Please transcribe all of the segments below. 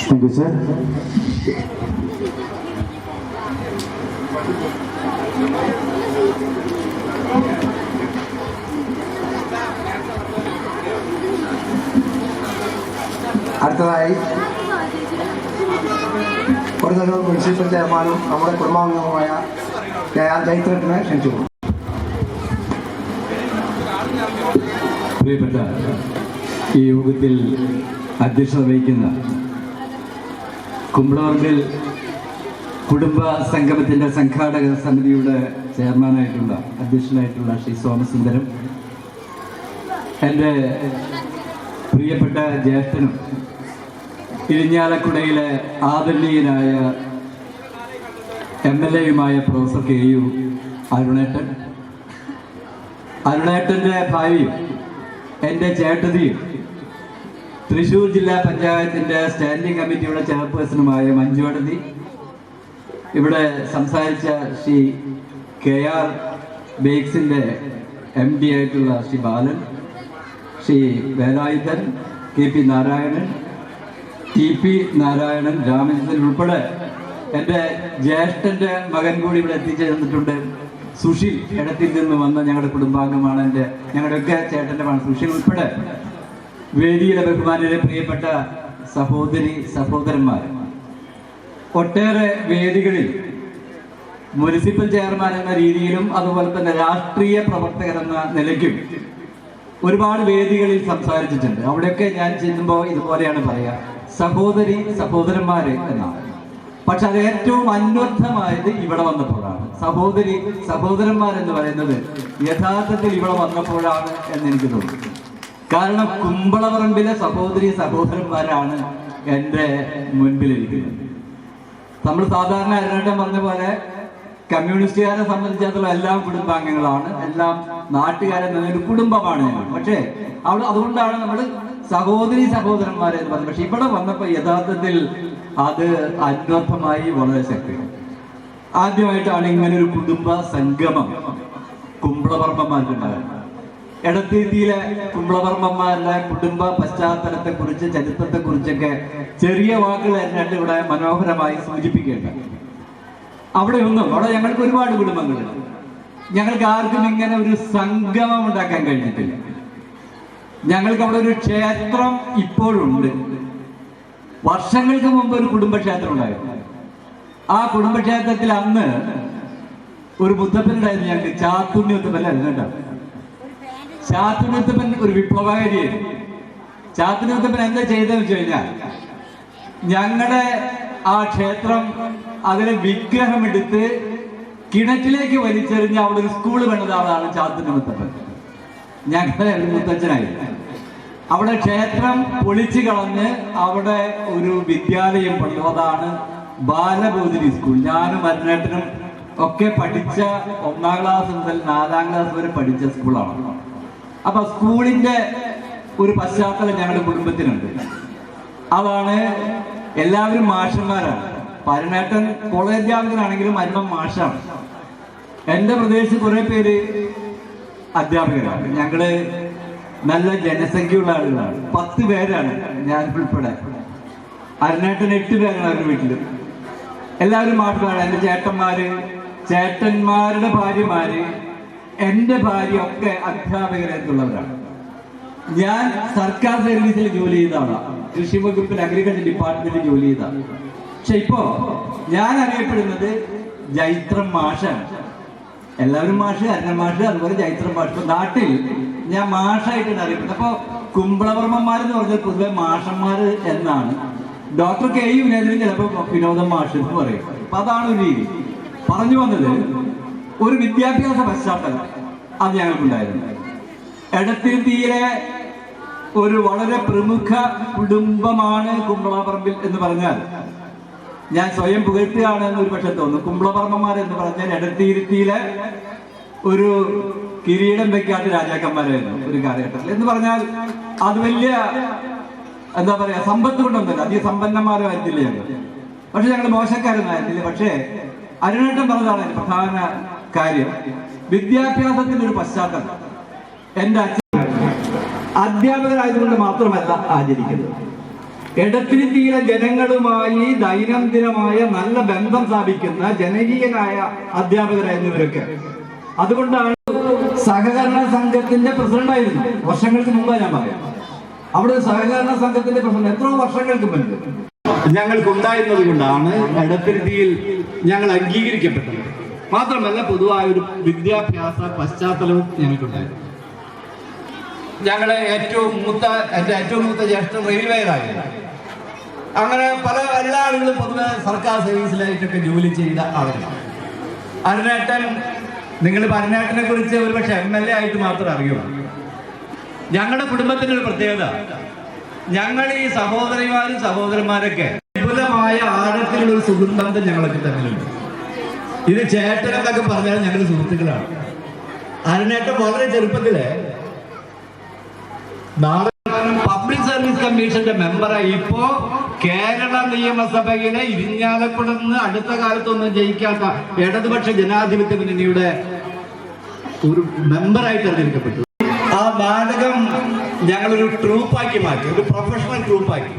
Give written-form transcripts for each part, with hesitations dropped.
Thank you, sir. അടുത്തതായി Kodungallur municipal ചെയർമാനും നമ്മുടെ കുടുംബാംഗവുമായ KR ജയത്രനെ ക്ഷണിച്ചു. പ്രിയപ്പെട്ട ഈ യോഗത്തിൽ അധ്യക്ഷത വഹിക്കുന്ന കുമ്പളവർഗൽ കുടുംബ സംഗമത്തിൻ്റെ സംഘാടക സമിതിയുടെ ചെയർമാനായിട്ടുള്ള അധ്യക്ഷനായിട്ടുള്ള ശ്രീ സോമസുന്ദരം, എൻ്റെ പ്രിയപ്പെട്ട ജ്യേഷ്ഠനും ഇരിഞ്ഞാലക്കുടയിലെ ആദരണീയനായ MLA പ്രൊഫസർ KU അരുണേട്ടൻ്റെ ഭാര്യയും എൻ്റെ ചേട്ടതിയും തൃശ്ശൂർ ജില്ലാ പഞ്ചായത്തിൻ്റെ സ്റ്റാൻഡിംഗ് കമ്മിറ്റിയുടെ ചെയർപേഴ്സണുമായ മഞ്ജുവടതി, ഇവിടെ സംസാരിച്ച ശ്രീ KR ബേക്സിൻ്റെ MD ആയിട്ടുള്ള ശ്രീ ബാലൻ, ശ്രീ വേലായുധൻ, KP നാരായണൻ, TP നാരായണൻ, രാമചന്ദ്രൻ ഉൾപ്പെടെ എൻ്റെ ജ്യേഷ്ഠൻ്റെ മകൻ കൂടി ഇവിടെ എത്തിച്ചേർന്നിട്ടുണ്ട്. സുഷിൽ ഇടത്തിൽ നിന്ന് വന്ന ഞങ്ങളുടെ കുടുംബാംഗമാണ്, ഞങ്ങളുടെയൊക്കെ ചേട്ടൻ്റെ മകൻ സുഷിൽ ഉൾപ്പെടെ വേദിയിലെ ബഹുമാനരെ, പ്രിയപ്പെട്ട സഹോദരി സഹോദരന്മാർ, ഒട്ടേറെ വേദികളിൽ മുനിസിപ്പൽ ചെയർമാൻ എന്ന രീതിയിലും അതുപോലെ തന്നെ രാഷ്ട്രീയ പ്രവർത്തകർ എന്ന നിലയ്ക്കും ഒരുപാട് വേദികളിൽ സംസാരിച്ചിട്ടുണ്ട്. അവിടെയൊക്കെ ഞാൻ ചെല്ലുമ്പോൾ ഇതുപോലെയാണ് പറയുക, സഹോദരി സഹോദരന്മാര് എന്നാണ്. പക്ഷെ അത് ഏറ്റവും അന്വർത്ഥമായത് ഇവിടെ വന്നപ്പോഴാണ്. സഹോദരി സഹോദരന്മാരെന്ന് പറയുന്നത് യഥാർത്ഥത്തിൽ ഇവിടെ വന്നപ്പോഴാണ് എന്നെനിക്ക് തോന്നുന്നു. കാരണം കുമ്പളപറമ്പിലെ സഹോദരി സഹോദരന്മാരാണ് എൻ്റെ മുൻപിലിരിക്കുന്നത്. നമ്മൾ സാധാരണ അരുണേട്ടൻ പറഞ്ഞ പോലെ കമ്മ്യൂണിസ്റ്റുകാരെ സംബന്ധിച്ചിടത്തോളം എല്ലാം കുടുംബാംഗങ്ങളാണ്, എല്ലാം നാട്ടുകാരെ ഒരു കുടുംബമാണ് ഞങ്ങൾ. പക്ഷേ അതുകൊണ്ടാണ് നമ്മൾ സഹോദരി സഹോദരന്മാരെ എന്ന് പറഞ്ഞത്. പക്ഷെ ഇവിടെ വന്നപ്പോൾ യഥാർത്ഥത്തിൽ അത് അന്വർത്ഥമായി വളരെ ശക്തിയാണ്. ആദ്യമായിട്ടാണ് ഇങ്ങനെ ഒരു കുടുംബ സംഗമം കുമ്പളപറമ്പന്മാർക്കുണ്ടാകുന്നത്. എടത്തിയിലെ കുമ്പളപറമ്പന്മാരുടെ കുടുംബ പശ്ചാത്തലത്തെ കുറിച്ച്, ചരിത്രത്തെ കുറിച്ചൊക്കെ ചെറിയ വാക്കുകൾ എന്നിട്ട് ഇവിടെ മനോഹരമായി സൂചിപ്പിക്കേണ്ടത്. അവിടെ ഞങ്ങൾക്ക് ഒരുപാട് കുടുംബങ്ങളുണ്ട്. ഞങ്ങൾക്ക് ആർക്കും ഇങ്ങനെ ഒരു സംഗമം ഉണ്ടാക്കാൻ കഴിഞ്ഞിട്ടില്ല. ഞങ്ങൾക്ക് അവിടെ ഒരു ക്ഷേത്രം ഇപ്പോഴുണ്ട്. വർഷങ്ങൾക്ക് മുമ്പ് ഒരു കുടുംബക്ഷേത്രം ഉണ്ടായിരുന്നു. ആ കുടുംബക്ഷേത്രത്തിൽ അന്ന് ഒരു മുത്തപ്പനുണ്ടായിരുന്നു. ഞങ്ങൾക്ക് ചാത്തുണ്ണി മുത്തപ്പനായിരുന്നു കേട്ടോ. ചാത്തുണ്ണി മുത്തപ്പൻ ഒരു വിപ്ലവകാരിയായിരുന്നു. ചാത്തുണ്ണി മുത്തപ്പൻ എന്താ ചെയ്തതെന്ന് വെച്ച് കഴിഞ്ഞാൽ, ഞങ്ങളുടെ ആ ക്ഷേത്രം അതിലെ വിഗ്രഹം എടുത്ത് കിണറ്റിലേക്ക് വലിച്ചെറിഞ്ഞ് അവിടെ ഒരു സ്കൂൾ വേണ്ടത് ആളാണ് ചാത്തുണ്ണി മുത്തപ്പൻ. ഞങ്ങളുടെ ഒരു മുത്തച്ഛനായിരുന്നു. അവിടെ ക്ഷേത്രം പൊളിച്ചു കളഞ്ഞ് അവിടെ ഒരു വിദ്യാലയം പണിതു. അതാണ് ബാലബോധിനി സ്കൂൾ. ഞാനും അരുണേട്ടനും ഒക്കെ പഠിച്ച 1ാം ക്ലാസ് മുതൽ 4ാം ക്ലാസ് വരെ പഠിച്ച സ്കൂളാണ്. അപ്പൊ സ്കൂളിന്റെ ഒരു പശ്ചാത്തലം ഞങ്ങളുടെ കുടുംബത്തിനുണ്ട്. അതാണ് എല്ലാവരും മാഷന്മാരാണ്. അരുണേട്ടൻ കോളേജ് അധ്യാപകനാണെങ്കിലും അരുണൻ മാഷാണ്. എൻ്റെ പ്രദേശത്ത് കുറെ പേര് അധ്യാപകരാണ്. ഞങ്ങള് നല്ല ജനസംഖ്യയുള്ള ആളുകളാണ്. 10 പേരാണ് ഞാൻ ഉൾപ്പെടെ. അരുണേട്ടൻ 8 പേരാണ് അവരുടെ വീട്ടിലും. എല്ലാവരും മാഷന്മാരാണ്. എൻ്റെ ചേട്ടന്മാര്, ചേട്ടന്മാരുടെ ഭാര്യമാര്, എൻ്റെ ഭാര്യ ഒക്കെ അധ്യാപകരായിട്ടുള്ളവരാണ്. ഞാൻ സർക്കാർ സർവീസിൽ ജോലി ചെയ്ത ആളാണ്. കൃഷി വകുപ്പിൽ അഗ്രികൾച്ചർ ഡിപ്പാർട്ട്മെന്റിൽ ജോലി ചെയ്ത. പക്ഷെ ഇപ്പോ ഞാൻ അറിയപ്പെടുന്നത് ജൈത്രം മാഷാണ്. എല്ലാവരും മാഷ്, അരുണൻ മാഷ്, അതുപോലെ ജൈത്രം മാഷ്. നാട്ടിൽ ഞാൻ മാഷായിട്ടാണ് അറിയപ്പെടുന്നത്. അപ്പൊ കുമ്പളപറമ്പന്മാരെന്ന് പറഞ്ഞാൽ പൊതുവെ മാഷന്മാര് എന്നാണ്. ഡോക്ടർ KU വിനോദനും ചിലപ്പോൾ വിനോദം മാഷ് എന്ന് പറയും. അപ്പൊ അതാണ് ഒരു രീതി. പറഞ്ഞു വന്നത് ഒരു വിദ്യാഭ്യാസ പശ്ചാത്തലം അത് ഞങ്ങൾക്കുണ്ടായിരുന്നു. എടത്തിയിലെ ഒരു വളരെ പ്രമുഖ കുടുംബമാണ് കുമ്പളപറമ്പിൽ എന്ന് പറഞ്ഞാൽ ഞാൻ സ്വയം പുകഴ്ത്തുകയാണ് എന്ന് ഒരു പക്ഷെ തോന്നുന്നു. കുമ്പളപറമ്പന്മാരെന്ന് പറഞ്ഞാൽ എടത്തിയിലെ ഒരു കിരീടം വെക്കാത്ത രാജാക്കന്മാരായിരുന്നു ഒരു കാലഘട്ടത്തിൽ. എന്ന് പറഞ്ഞാൽ അത് വലിയ എന്താ പറയാ, സമ്പത്ത് കൊണ്ടൊന്നുമില്ല, അധികം സമ്പന്നന്മാരായിരുന്നില്ല ഞങ്ങൾ. പക്ഷെ ഞങ്ങൾ മോശക്കാരൊന്നും ആയിരുന്നില്ല. പക്ഷേ അരുണേട്ടൻ പറഞ്ഞതാണ് പ്രധാന കാര്യം, വിദ്യാഭ്യാസത്തിന്റെ ഒരു പശ്ചാത്തലം. എൻ്റെ അച്ഛൻ അധ്യാപകരായതുകൊണ്ട് മാത്രമല്ല ആചരിക്കുന്നത്. എടത്തിരുത്തിയിലെ ജനങ്ങളുമായി ദൈനംദിനമായ നല്ല ബന്ധം സ്ഥാപിക്കുന്ന ജനകീയനായ അധ്യാപകരായിരുന്നു ഇവരൊക്കെ. അതുകൊണ്ടാണ് സഹകരണ സംഘത്തിന്റെ പ്രസിഡന്റായിരുന്നു. വർഷങ്ങൾക്ക് മുമ്പ് ഞാൻ പറയാം, അവിടെ സഹകരണ സംഘത്തിന്റെ പ്രസിഡന്റ് എത്രയോ വർഷങ്ങൾക്ക് മുൻപ് ഞങ്ങൾക്ക് ഉണ്ടായിരുന്നത് കൊണ്ടാണ് എടത്തിരുത്തിയിൽ ഞങ്ങൾ അംഗീകരിക്കപ്പെട്ടത്. മാത്രമല്ല പൊതുവായ ഒരു വിദ്യാഭ്യാസ പശ്ചാത്തലവും ഞങ്ങൾക്കുണ്ടായിരുന്നു. ഞങ്ങളെ എന്റെ ഏറ്റവും മൂത്ത ജ്യേഷ്ഠൻ റെയിൽവേയിലായിരുന്നു. അങ്ങനെ എല്ലാ ആളുകളും പൊതുവെ സർക്കാർ സർവീസിലായിട്ടൊക്കെ ജോലി ചെയ്ത ആളുകളാണ്. അരുണേട്ടൻ, നിങ്ങൾ അരുണേട്ടനെ കുറിച്ച് ഒരുപക്ഷെ MLA ആയിട്ട് മാത്രം അറിയുള്ളൂ. ഞങ്ങളുടെ കുടുംബത്തിന്റെ ഒരു പ്രത്യേകത, ഞങ്ങൾ ഈ സഹോദരിമാരും സഹോദരന്മാരൊക്കെ വിപുലമായ ആഴത്തിലുള്ള ഒരു സുഹൃബന്ധം ഞങ്ങളൊക്കെ തമ്മിലുണ്ട്. ഇത് ചേട്ടൻ എന്നൊക്കെ പറഞ്ഞാൽ ഞങ്ങൾ സുഹൃത്തുക്കളാണ്. അരുണേട്ടൻ വളരെ ചെറുപ്പത്തില് പബ്ലിക് സർവീസ് കമ്മീഷന്റെ മെമ്പറായി. ഇപ്പോ കേരള നിയമസഭയിലെ ഇരിഞ്ഞാലക്കുടന്ന് അടുത്ത കാലത്തൊന്നും ജയിക്കാത്ത ഇടതുപക്ഷ ജനാധിപത്യ മുന്നണിയുടെ ഒരു മെമ്പറായി തെരഞ്ഞെടുക്കപ്പെട്ടു. ആ നാടകം ഞങ്ങളൊരു ട്രൂപ്പാക്കി മാറ്റി, ഒരു പ്രൊഫഷണൽ ട്രൂപ്പാക്കി.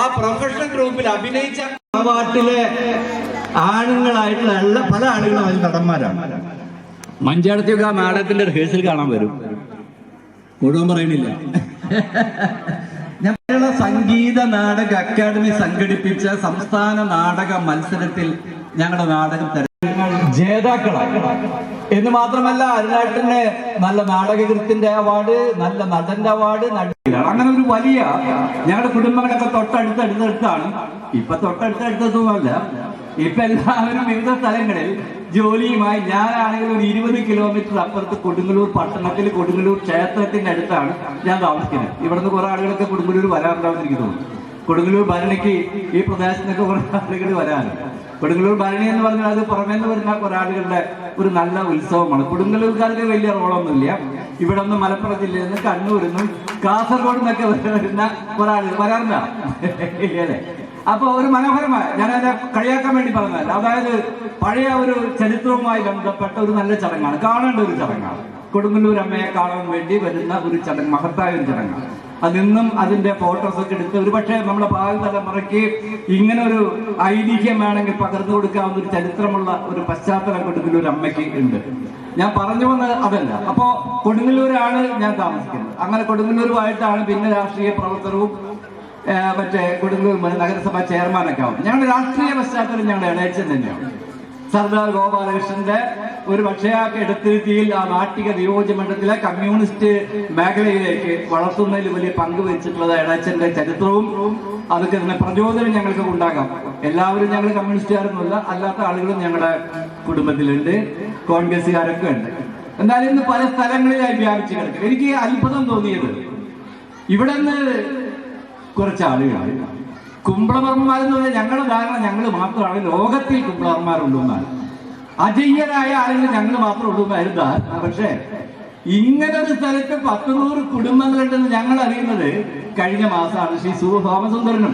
ആ പ്രൊഫഷണൽ ട്രൂപ്പിൽ അഭിനയിച്ച പാട്ടിലെ ആണുങ്ങളായിട്ടുള്ള പല ആളുകളും അതിൽ നടന്മാരാണ്. മഞ്ചാടത്തിയൊക്കെ ആ നാടകത്തിന്റെ റിഹേഴ്സൽ കാണാൻ വരും. മുഴുവൻ പറയണില്ല. കേരള സംഗീത നാടക അക്കാദമി സംഘടിപ്പിച്ച സംസ്ഥാന നാടക മത്സരത്തിൽ ഞങ്ങളുടെ നാടകം ജേതാക്കളായി. എന്ന് മാത്രമല്ല, അരുണേട്ടന് നല്ല നാടകകൃത്തിന്റെ അവാർഡ്, നല്ല നടന്റെ അവാർഡ്, അങ്ങനെ ഒരു വലിയ ഞങ്ങളുടെ കുടുംബങ്ങളൊക്കെ തൊട്ടടുത്തടുത്താണ്. ഇപ്പൊ തൊട്ടടുത്തടുത്തൊന്നുമല്ല, ഇപ്പൊ എല്ലാവരും വിവിധ സ്ഥലങ്ങളിൽ ജോലിയുമായി. ഞാനാണെങ്കിൽ ഒരു 20 കിലോമീറ്റർ അപ്പുറത്ത് കൊടുങ്ങല്ലൂർ പട്ടണത്തിൽ കൊടുങ്ങല്ലൂർ ക്ഷേത്രത്തിന്റെ അടുത്താണ് ഞാൻ താമസിക്കുന്നത്. ഇവിടുന്ന് കുറെ ആളുകളൊക്കെ കൊടുങ്ങല്ലൂർ വരാറുണ്ടാവും എനിക്ക് തോന്നുന്നു. കൊടുങ്ങല്ലൂർ ഭരണിക്ക് ഈ പ്രദേശത്തൊക്കെ കുറെ ആളുകൾ വരാറുണ്ട്. കൊടുങ്ങല്ലൂർ ഭരണി എന്ന് പറഞ്ഞാൽ അത് പുറമേന്ന് വരുന്ന കുറെ ആളുകളുടെ ഒരു നല്ല ഉത്സവമാണ്. കൊടുങ്ങല്ലൂർക്കാർക്ക് വലിയ റോളൊന്നുമില്ല. ഇവിടെ നിന്ന് മലപ്പുറം ജില്ലയിൽ നിന്ന്, കണ്ണൂരിൽ നിന്നും കാസർഗോഡ് നിന്നൊക്കെ വരുന്ന കുറെ ആളുകൾ വരാറില്ല ഇല്ലേ? അപ്പൊ ഒരു മനോഹരമായ, ഞാനതിനെ കളിയാക്കാൻ വേണ്ടി പറഞ്ഞതല്ല, അതായത് പഴയ ഒരു ചരിത്രവുമായി ബന്ധപ്പെട്ട ഒരു നല്ല ചടങ്ങാണ്, കാണേണ്ട ഒരു ചടങ്ങാണ്. കൊടുങ്ങല്ലൂർ അമ്മയെ കാണാൻ വേണ്ടി വരുന്ന ഒരു ചടങ്ങ്, മഹത്തായ ഒരു ചടങ്ങാണ്. അതിന്നും അതിന്റെ ഫോട്ടോസ് ഒക്കെ എടുത്ത് ഒരുപക്ഷെ നമ്മുടെ ഭാവി തലമുറയ്ക്ക് ഇങ്ങനെ ഒരു ഐതിഹ്യം വേണമെങ്കിൽ പകർന്നു കൊടുക്കാവുന്ന ഒരു ചരിത്രമുള്ള ഒരു പശ്ചാത്തലം കൊടുങ്ങല്ലൂർ അമ്മയ്ക്ക് ഉണ്ട്. ഞാൻ പറഞ്ഞു വന്നത് അതല്ല. അപ്പോ കൊടുങ്ങല്ലൂരാണ് ഞാൻ താമസിക്കുന്നത്. അങ്ങനെ കൊടുങ്ങല്ലൂരുമായിട്ടാണ് പിന്നെ രാഷ്ട്രീയ പ്രവർത്തനവും മറ്റേ കൊടുങ്ങല്ലൂർ നഗരസഭ ചെയർമാനൊക്കെ ആവും. ഞങ്ങളുടെ രാഷ്ട്രീയ പശ്ചാത്തലം ഞങ്ങളുടെ ഇടയച്ചൻ തന്നെയാണ്. സർദാർ ഗോപാലകൃഷ്ണന്റെ ഒരു പക്ഷേ ആ എടത്തിരുത്തിയിൽ ആ നാട്ടിക നിയോജകമണ്ഡലത്തിലെ കമ്മ്യൂണിസ്റ്റ് മേഖലയിലേക്ക് വളർത്തുന്നതിൽ വലിയ പങ്ക് വഹിച്ചിട്ടുള്ളത് ഇടയച്ചന്റെ ചരിത്രവും അതൊക്കെ തന്നെ പ്രചോദനം ഞങ്ങൾക്ക് ഉണ്ടാകാം. എല്ലാവരും ഞങ്ങൾ കമ്മ്യൂണിസ്റ്റുകാരൊന്നുമല്ല, അല്ലാത്ത ആളുകളും ഞങ്ങളുടെ കുടുംബത്തിലുണ്ട്, കോൺഗ്രസ്സുകാരൊക്കെ ഉണ്ട്. എന്തായാലും ഇന്ന് പല സ്ഥലങ്ങളിലായി വ്യാപിച്ചു കിടക്കും. എനിക്ക് അത്ഭുതം തോന്നിയത് ഇവിടെ നിന്ന് കുറച്ച് ആളുകളാണ് കുംഭളവർമ്മമാരെന്ന് പറഞ്ഞാൽ ഞങ്ങളുടെ ധാരണ ഞങ്ങൾ മാത്രമാണ് ലോകത്തിൽ കുംഭളവർമാരുള്ളൂ എന്നാണ്. അജയ്യരായ ആളുകൾ ഞങ്ങൾ മാത്രമേ ഉള്ളൂ എന്നായിരുന്നു ധാരണ. പക്ഷേ ഇങ്ങനൊരു സ്ഥലത്ത് 100 കുടുംബങ്ങളുണ്ടെന്ന് ഞങ്ങൾ അറിയുന്നത് കഴിഞ്ഞ മാസമാണ്. ശ്രീ സോമസുന്ദരനും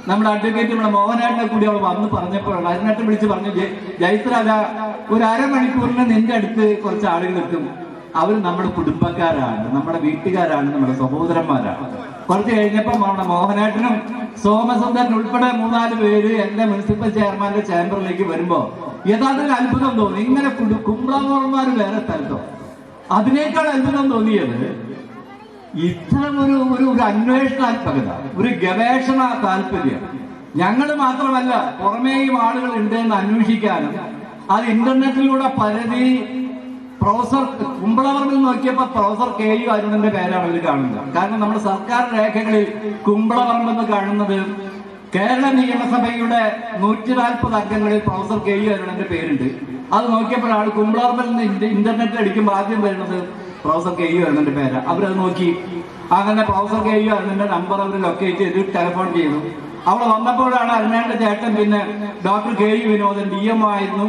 നമ്മുടെ അഡ്വക്കേറ്റ് നമ്മുടെ മോഹനാട്ടിനെ കൂടി അവൾ വന്ന് പറഞ്ഞപ്പോഴാണ്. അതിനായിട്ട് വിളിച്ച് പറഞ്ഞു, ജൈത്ര ഒരു അരമണിക്കൂറിന് നിന്റെ അടുത്ത് കുറച്ച് ആളുകൾ എത്തും, അവർ നമ്മുടെ കുടുംബക്കാരാണ്, നമ്മുടെ വീട്ടുകാരാണ്, നമ്മുടെ സഹോദരന്മാരാണ്. കുറച്ച് കഴിഞ്ഞപ്പോൾ നമ്മുടെ മോഹനാട്ടനും സോമസുന്ദരൻ ഉൾപ്പെടെ 3-4 പേര് എന്റെ മുനിസിപ്പൽ ചെയർമാന്റെ ചേംബറിലേക്ക് വരുമ്പോ യഥാർത്ഥത്തിൽ അത്ഭുതം തോന്നി. ഇങ്ങനെ കുംഭളവർമാർ വേറെ സ്ഥലത്തോ. അതിനേക്കാൾ അത്ഭുതം തോന്നിയത് ഇത്തരം ഒരു അന്വേഷണാത്മകത, ഒരു ഗവേഷണ താല്പര്യം. ഞങ്ങൾ മാത്രമല്ല, പുറമേയും ആളുകൾ ഉണ്ട് എന്ന് അന്വേഷിക്കാനും അത് ഇന്റർനെറ്റിലൂടെ പരതി പ്രൊഫസർ കുംഭളവർമ്മ നോക്കിയപ്പോൾ പ്രൊഫസർ KU അരുണന്റെ പേരാണ് അവർ കാണുന്നത്. കാരണം നമ്മുടെ സർക്കാർ രേഖകളിൽ കുംഭളവർമ്മ എന്ന് കാണുന്നത് കേരള നിയമസഭയുടെ 140 അംഗങ്ങളിൽ പ്രൊഫസർ KU അരുണന്റെ പേരുണ്ട്. അത് നോക്കിയപ്പോഴാണ് കുംഭളവർമ്മ ഇന്റർനെറ്റിൽ അടിക്കുമ്പോൾ ആദ്യം വരുന്നത് പ്രൊഫസർ KU അരുണന്റെ പേരാണ്. അവരത് നോക്കി. അങ്ങനെ പ്രൊഫസർ KU അരുണന്റെ നമ്പർ അവർ ലൊക്കേറ്റ് ചെയ്ത് ടെലിഫോൺ ചെയ്തു. അവിടെ വന്നപ്പോഴാണ് അരുണന്റെ ചേട്ടൻ പിന്നെ ഡോക്ടർ KU വിനോദൻ DM ആയിരുന്നു.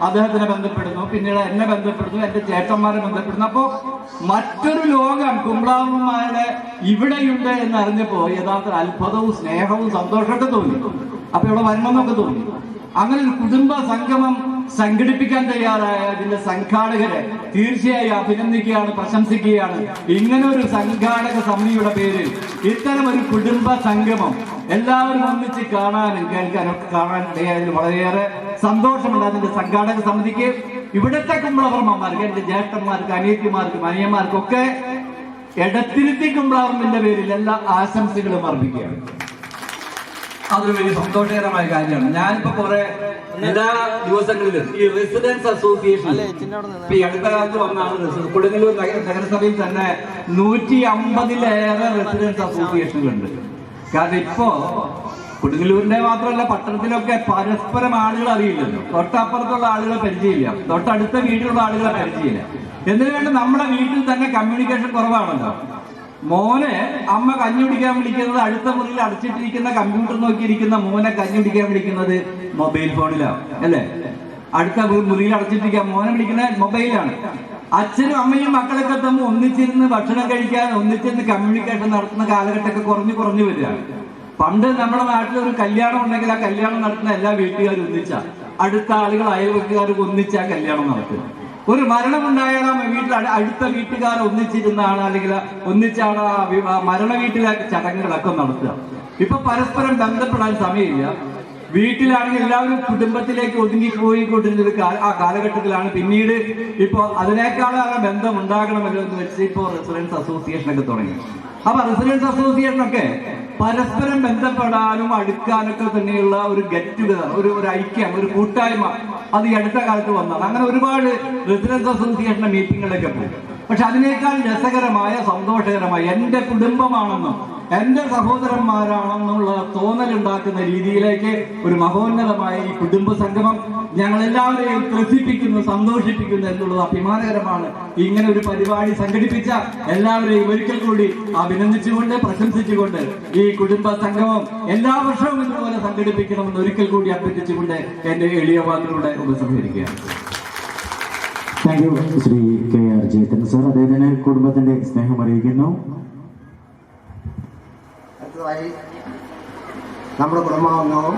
അദ്ദേഹത്തിനെ ബന്ധപ്പെടുന്നു, പിന്നീട് എന്നെ ബന്ധപ്പെടുന്നു, എന്റെ ചേട്ടന്മാരെ ബന്ധപ്പെടുന്നു. അപ്പോ മറ്റൊരു ലോകം കുംഭളവർമ്മമാരുടെ ഇവിടെയുണ്ട് എന്ന് അറിഞ്ഞപ്പോ യഥാർത്ഥ അത്ഭുതവും സ്നേഹവും സന്തോഷമൊക്കെ തോന്നി. അപ്പൊ ഇവിടെ വരണമെന്നൊക്കെ തോന്നി. അങ്ങനെ ഒരു കുടുംബ സംഗമം സംഘടിപ്പിക്കാൻ തയ്യാറായ അതിന്റെ സംഘാടകരെ തീർച്ചയായും അഭിനന്ദിക്കുകയാണ്, പ്രശംസിക്കുകയാണ്. ഇങ്ങനെ ഒരു സംഘാടക സമിതിയുടെ പേരിൽ ഇത്തരം ഒരു കുടുംബ സംഗമം എല്ലാവരും ഒന്നിച്ച് കാണാനും കേൾക്കാനും കാണാൻ ഇടയായതിൽ വളരെയേറെ സന്തോഷമുണ്ട്. അതിന്റെ സംഘാടക സമിതിക്ക്, ഇവിടുത്തെ കുമ്പളവർമ്മമാർക്ക്, എന്റെ ജ്യേഷ്ഠന്മാർക്ക്, അനിയത്തിമാർക്കും അനിയന്മാർക്കൊക്കെ എടത്തിരുത്തി കുമ്പളവർമ്മന്റെ പേരിൽ എല്ലാ ആശംസകളും അർപ്പിക്കുകയാണ്. അതൊരു വലിയ സന്തോഷകരമായ കാര്യമാണ്. ഞാനിപ്പോ കുറെ എല്ലാ ദിവസങ്ങളിലും ഈ റെസിഡൻസ് അസോസിയേഷൻ ഈ അടുത്ത കാലത്ത് വന്നാണ് കൊടുങ്ങല്ലൂർ നഗരസഭയിൽ തന്നെ 150-ലേറെ റെസിഡൻസ് അസോസിയേഷനുകളുണ്ട്. കാരണം ഇപ്പോ കൊടുങ്ങല്ലൂരിന്റെ മാത്രമല്ല പട്ടണത്തിലൊക്കെ പരസ്പരം ആളുകൾ അറിയില്ലല്ലോ. തൊട്ടപ്പുറത്തുള്ള ആളുകളെ പരിചയമില്ല, തൊട്ടടുത്ത വീട്ടിലുള്ള ആളുകളെ പരിചയമില്ല. എന്തിനു വേണ്ട നമ്മുടെ വീട്ടിൽ തന്നെ കമ്മ്യൂണിക്കേഷൻ കുറവാണല്ലോ. മോനെ അമ്മ കഞ്ഞി കുടിക്കാൻ വിളിക്കുന്നത് അടുത്ത മുറിയിൽ അടച്ചിട്ടിരിക്കുന്ന കമ്പ്യൂട്ടർ നോക്കിയിരിക്കുന്ന മോനെ കഞ്ഞി കുടിക്കാൻ വിളിക്കുന്നത് മൊബൈൽ ഫോണിലാണ്, അല്ലേ? അടുത്ത മുറിയിൽ അടച്ചിട്ടിരിക്കുക മോനെ വിളിക്കുന്നത് മൊബൈലാണ്. അച്ഛനും അമ്മയും മക്കളൊക്കെ തമ്മിൽ ഒന്നിച്ചിരുന്ന് ഭക്ഷണം കഴിക്കാൻ, ഒന്നിച്ചിരുന്ന് കമ്മ്യൂണിക്കേഷൻ നടത്തുന്ന കാലഘട്ടമൊക്കെ കുറഞ്ഞു വരികയാണ്. പണ്ട് നമ്മുടെ നാട്ടിൽ ഒരു കല്യാണം ഉണ്ടെങ്കിൽ ആ കല്യാണം നടത്തുന്ന എല്ലാ വീട്ടുകാരും ഒന്നിച്ചാ, അടുത്ത ആളുകൾ അയൽവക്കുകാർക്ക് ഒന്നിച്ചാ കല്യാണം നടത്തുക. ഒരു മരണമുണ്ടായാൽ വീട്ടിൽ അടുത്ത വീട്ടുകാർ ഒന്നിച്ചിരുന്നാണ്, അല്ലെങ്കിൽ ഒന്നിച്ചാണ് മരണ വീട്ടിലെ ചടങ്ങുകളൊക്കെ നടത്തുക. ഇപ്പൊ പരസ്പരം ബന്ധപ്പെടാൻ സമയമില്ല. വീട്ടിലാണെങ്കിൽ എല്ലാവരും കുടുംബത്തിലേക്ക് ഒതുങ്ങിപ്പോയിക്കൊണ്ടിരുന്ന ആ കാലഘട്ടത്തിലാണ് പിന്നീട് ഇപ്പോ അതിനേക്കാളേറെ ബന്ധം ഉണ്ടാകണമല്ലോ എന്ന് വെച്ച് ഇപ്പോ റെസിഡൻസ് അസോസിയേഷൻ ഒക്കെ തുടങ്ങി. അപ്പൊ റെസിഡൻസ് അസോസിയേഷനൊക്കെ പരസ്പരം ബന്ധപ്പെടാനും അടുക്കാനൊക്കെ തന്നെയുള്ള ഒരു ഗെറ്റ് ടുഗദർ, ഒരു ഐക്യം, ഒരു കൂട്ടായ്മ അത് ഈ അടുത്ത കാലത്ത് വന്നതാണ്. അങ്ങനെ ഒരുപാട് റെസിഡൻസ് അസോസിയേഷന്റെ മീറ്റിങ്ങുകളൊക്കെ പോയി. പക്ഷെ അതിനേക്കാൾ രസകരമായ, സന്തോഷകരമായ എന്റെ കുടുംബമാണെന്നും എന്റെ സഹോദരന്മാരാണെന്നുള്ള തോന്നലുണ്ടാക്കുന്ന രീതിയിലേക്ക് ഒരു മഹോന്നതമായ ഈ കുടുംബ സംഗമം ഞങ്ങളെല്ലാവരെയും ത്രസിപ്പിക്കുന്നു, സന്തോഷിപ്പിക്കുന്നു എന്നുള്ളത് അഭിമാനകരമാണ്. ഇങ്ങനെ ഒരു പരിപാടി സംഘടിപ്പിച്ച എല്ലാവരെയും ഒരിക്കൽ കൂടി അഭിനന്ദിച്ചുകൊണ്ട്, പ്രശംസിച്ചുകൊണ്ട് ഈ കുടുംബ സംഗമം എല്ലാ വർഷവും ഇതുപോലെ സംഘടിപ്പിക്കണമെന്ന് ഒരിക്കൽ കൂടി അഭ്യർത്ഥിച്ചുകൊണ്ട് എന്റെ എളിയ വാക്കുകളുടെ ഉപസംഹരിക്കുകയാണ്. Thank you Shri KR Jayathan sir. അദ്ദേഹത്തിന് കുടുംബത്തിന്റെ സ്നേഹം അറിയിക്കുന്നു. അടുത്തതായി നമ്മുടെ കുടുംബാംഗവും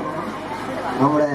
നമ്മുടെ